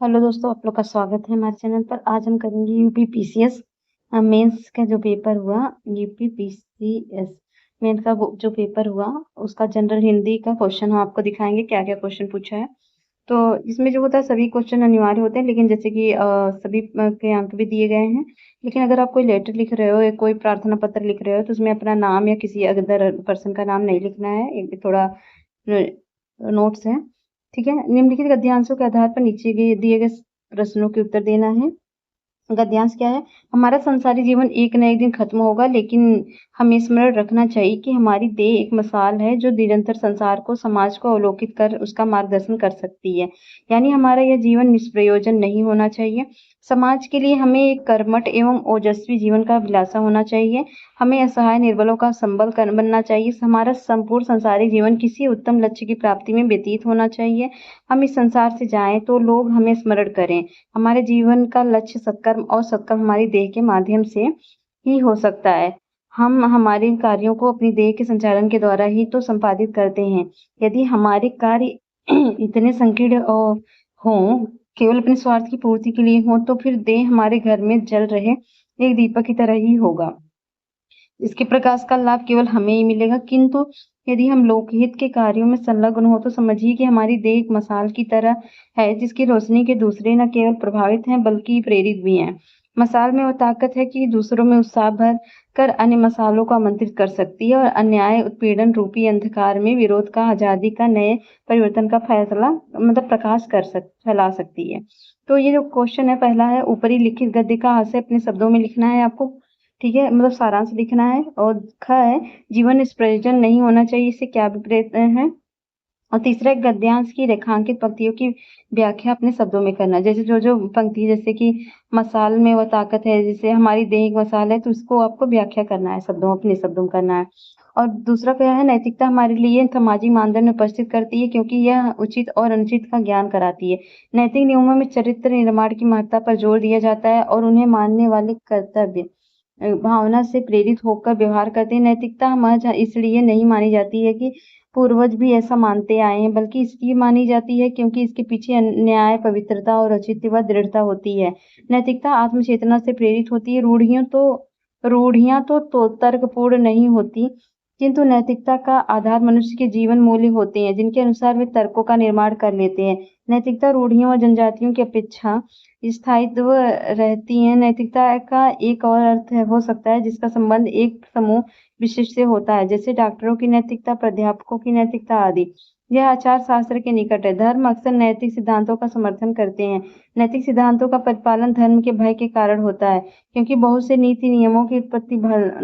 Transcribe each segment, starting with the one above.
Hello दोस्तों, आप लोग का स्वागत है हमारे चैनल पर। आज हम करेंगे यूपी पीसीएस मेंस का जो पेपर हुआ। यूपी पीसीएस मेंस का जो पेपर हुआ उसका जनरल हिंदी का क्वेश्चन हम आपको दिखाएंगे क्या क्या क्वेश्चन पूछा है। तो इसमें जो होता है सभी क्वेश्चन अनिवार्य होते हैं, लेकिन जैसे कि सभी के अंक भी दिए गए हैं। लेकिन अगर आप कोई लेटर लिख रहे हो या कोई प्रार्थना पत्र लिख रहे हो तो उसमें अपना नाम या किसी अदर पर्सन का नाम नहीं लिखना है। एक थोड़ा नोट्स है, ठीक है। निम्नलिखित गद्यांशों के आधार पर नीचे दिए गए प्रश्नों के उत्तर देना है। गद्यांश क्या है? हमारा संसारी जीवन एक न एक दिन खत्म होगा, लेकिन हमें स्मरण रखना चाहिए कि हमारी देह एक मसाल है जो निरंतर संसार को, समाज को अवलोकित कर उसका मार्गदर्शन कर सकती है। यानी हमारा यह जीवन निष्प्रयोजन नहीं होना चाहिए। समाज के लिए हमें एक कर्मठ एवं ओजस्वी जीवन का अभिलाषा होना चाहिए। हमें असहाय निर्बलों का संबल बनना चाहिए। हमारा संपूर्ण संसारिक जीवन किसी उत्तम लक्ष्य की प्राप्ति में व्यतीत होना चाहिए। हम इस संसार से जाएं तो लोग हमें स्मरण करें। हमारे जीवन का लक्ष्य सत्कर्म और सत्कर्म हमारी देह के माध्यम से ही हो सकता है। हम हमारे कार्यों को अपनी देह के संचालन के द्वारा ही तो संपादित करते हैं। यदि हमारे कार्य इतने संकीर्ण हों, केवल अपने स्वार्थ की पूर्ति के लिए हों, तो फिर देह हमारे घर में जल रहे एक दीपक की तरह ही होगा। इसके प्रकाश का लाभ केवल हमें ही मिलेगा, किंतु यदि हम लोकहित के कार्यों में संलग्न हो तो समझिए कि हमारी देह एक मशाल की तरह है, जिसकी रोशनी के दूसरे न केवल प्रभावित हैं बल्कि प्रेरित भी हैं। मशाल में वह ताकत है कि दूसरों में उत्साह भर कर अन्य मशालों को आमंत्रित कर सकती है और अन्याय उत्पीड़न रूपी अंधकार में विरोध का, आजादी का, नए परिवर्तन का फैसला प्रकाश फैला सकती है। तो ये जो क्वेश्चन है पहला है, ऊपरी लिखित गद्य का आशय अपने शब्दों में लिखना है आपको, ठीक है, सारांश लिखना है। और ख है, जीवन निष्प्रयोजन नहीं होना चाहिए, इससे क्या अभिप्रेत है। और तीसरा है, गद्यांश की रेखांकित पंक्तियों की व्याख्या अपने शब्दों में करना। जैसे जो पंक्ति, जैसे कि मसाल में वह ताकत है, जैसे हमारी देह एक मसाल है, तो इसको आपको व्याख्या करना है, अपने शब्दों में करना है। और दूसरा क्या है, नैतिकता हमारे लिए सामाजिक मानदंड उपस्थित करती है, क्योंकि यह उचित और अनुचित का ज्ञान कराती है। नैतिक नियमों में चरित्र निर्माण की महत्ता पर जोर दिया जाता है और उन्हें मानने वाले कर्तव्य भावना से प्रेरित होकर व्यवहार करते हैं। नैतिकता महज इसलिए नहीं मानी जाती है कि पूर्वज भी ऐसा मानते आए हैं, बल्कि इसलिए मानी जाती है क्योंकि इसके पीछे न्याय, पवित्रता और औचित्य व दृढ़ता होती है। नैतिकता आत्मचेतना से प्रेरित होती है। रूढ़ियां तो तर्कपूर्ण नहीं होती, किंतु नैतिकता का आधार मनुष्य के जीवन मूल्य होते हैं, जिनके अनुसार वे तर्कों का निर्माण कर लेते हैं। नैतिकता रूढ़ियों व जनजातियों की अपेक्षा स्थायित्व रहती है। नैतिकता का एक और अर्थ हो सकता है जिसका संबंध एक समूह विशिष्ट से होता है, जैसे डॉक्टरों की नैतिकता, प्राध्यापकों की नैतिकता आदि। यह आचार शास्त्र के निकट है। धर्म अक्सर नैतिक सिद्धांतों का समर्थन करते हैं। नैतिक सिद्धांतों का प्रतिपालन धर्म के भय के कारण होता है, क्योंकि बहुत से नीति नियमों की उत्पत्ति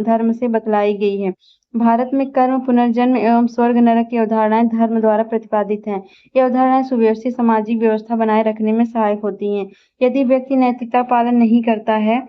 धर्म से बतलाई गई है। भारत में कर्म, पुनर्जन्म एवं स्वर्ग नरक की अवधारणाएं धर्म द्वारा प्रतिपादित हैं। ये अवधारणाएं सुव्यवस्थित सामाजिक व्यवस्था बनाए रखने में सहायक होती हैं। यदि व्यक्ति नैतिकता पालन नहीं करता है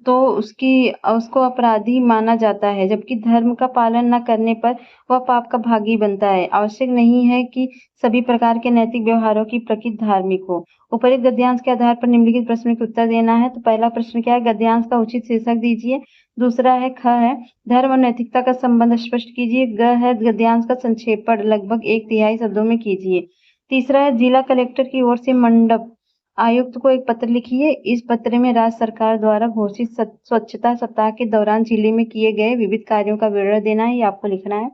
तो उसको अपराधी माना जाता है, जबकि धर्म का पालन न करने पर वह पाप का भागी बनता है। आवश्यक नहीं है कि सभी प्रकार के नैतिक व्यवहारों की प्रकृति धार्मिक हो। उपरोक्त गद्यांश के आधार पर निम्नलिखित प्रश्नों के उत्तर देना है। तो पहला प्रश्न क्या है, गद्यांश का उचित शीर्षक दीजिए। दूसरा है, ख है, धर्म और नैतिकता का संबंध स्पष्ट कीजिए। ग है, गद्यांश का संक्षेपण लगभग 1/3 शब्दों में कीजिए। तीसरा है, जिला कलेक्टर की ओर से मंडप आयुक्त को एक पत्र लिखिए। इस पत्र में राज्य सरकार द्वारा घोषित स्वच्छता सप्ताह के दौरान जिले में किए गए विविध कार्यों का विवरण देना है, ये आपको लिखना है।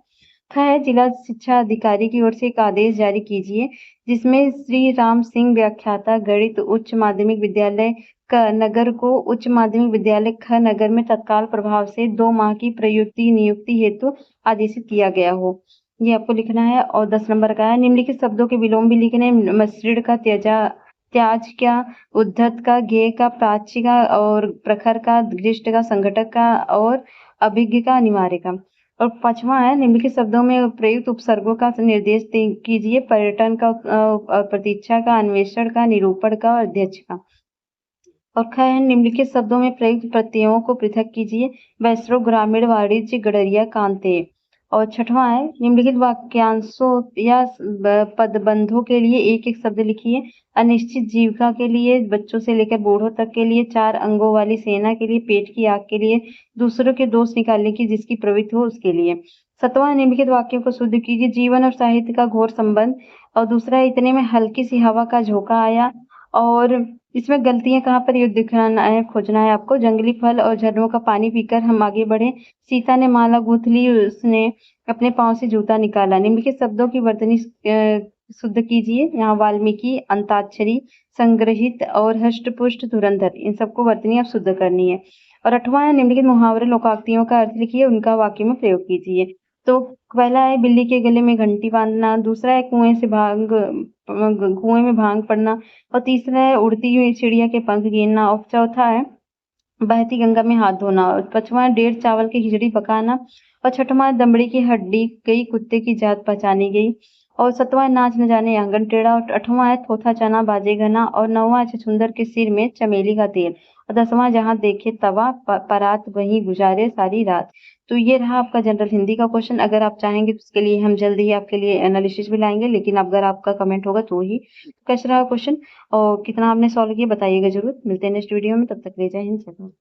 ख है, जिला शिक्षा अधिकारी की ओर से एक आदेश जारी कीजिए जिसमें श्री राम सिंह व्याख्याता गणित उच्च माध्यमिक विद्यालय क नगर को उच्च माध्यमिक विद्यालय ख नगर में तत्काल प्रभाव से 2 माह की प्रयुक्ति नियुक्ति हेतु आदेशित किया गया हो, ये आपको लिखना है। और 10 नंबर का है, निम्नलिखित शब्दों के विलोम भी लिखने। मसृण का त्याज का, उद्धत का, ज्ञेय का, प्राच्य का, और प्रखर का, दृष्ट का, संघटक का, और अभिज्ञ का, अनिवार्य का। और 5वां है, निम्नलिखित शब्दों में प्रयुक्त उपसर्गों का निर्देश कीजिए। पर्यटन का, प्रतीक्षा का, अन्वेषण का, निरूपण का, और अध्यक्ष का। और ख है, निम्नलिखित शब्दों में प्रयुक्त प्रत्ययों को पृथक कीजिए। वैश्रव, ग्रामीण, वाणिज्य, गडरिया, कांतेय। और 6वां है, निम्नलिखित वाक्यांशों या पदबंधों के लिए एक एक शब्द लिखिए। अनिश्चित जीविका के लिए, बच्चों से लेकर बूढ़ों तक के लिए, 4 अंगों वाली सेना के लिए, पेट की आग के लिए, दूसरों के दोष निकालने की जिसकी प्रवृत्ति हो उसके लिए। 7वां, निम्नलिखित वाक्यों को शुद्ध कीजिए। जीवन और साहित्य का घोर संबंध और दूसरा है इतने में हल्की सी हवा का झोंका आया। और इसमें गलतियाँ कहाँ पर ये दिखाना है, खोजना है आपको। जंगली फल और झरनों का पानी पीकर हम आगे बढ़े। सीता ने माला गूँथ ली, उसने अपने पाँव से जूता निकाला। निम्नलिखित शब्दों की वर्तनी शुद्ध कीजिए। यहाँ वाल्मीकि, अंताक्षरी, संग्रहित और हष्ट-पुष्ट, धुरंधर, इन सबको वर्तनी आप शुद्ध करनी है। और 8वां है निम्नलिखित मुहावरे लोकोक्तियों का अर्थ लिखिए, उनका वाक्य में प्रयोग कीजिए। तो पहला है बिल्ली के गले में घंटी बाँधना, दूसरा है कुएँ में भांग पड़ना, और तीसरा है उड़ती हुई चिड़िया के पंख गिनना, और चौथा है बहती गंगा में हाथ धोना, और 5वां है डेढ़ चावल की खिचड़ी पकाना, और 6वां है दमड़ी की हड्डी गई कुत्ते की जात पहचानी गई, और 7वां है नाच न जाने आंगन टेढ़ा, और 8वां है थोथा चना बाजे घना, और 9वां है छछूंदर के सिर में चमेली का तेल, और 10वां जहाँ देखे तवा परात वहीं गुजारे सारी रात। तो ये रहा आपका जनरल हिंदी का क्वेश्चन। अगर आप चाहेंगे तो उसके लिए हम जल्द ही आपके लिए एनालिसिस भी लाएंगे, लेकिन अगर आपका कमेंट होगा तो ही कैसा रहा क्वेश्चन और कितना आपने सॉल्व किया बताइएगा जरूर। मिलते हैं नेक्स्ट वीडियो में, तब तक ले जय हिंद, जय भारत।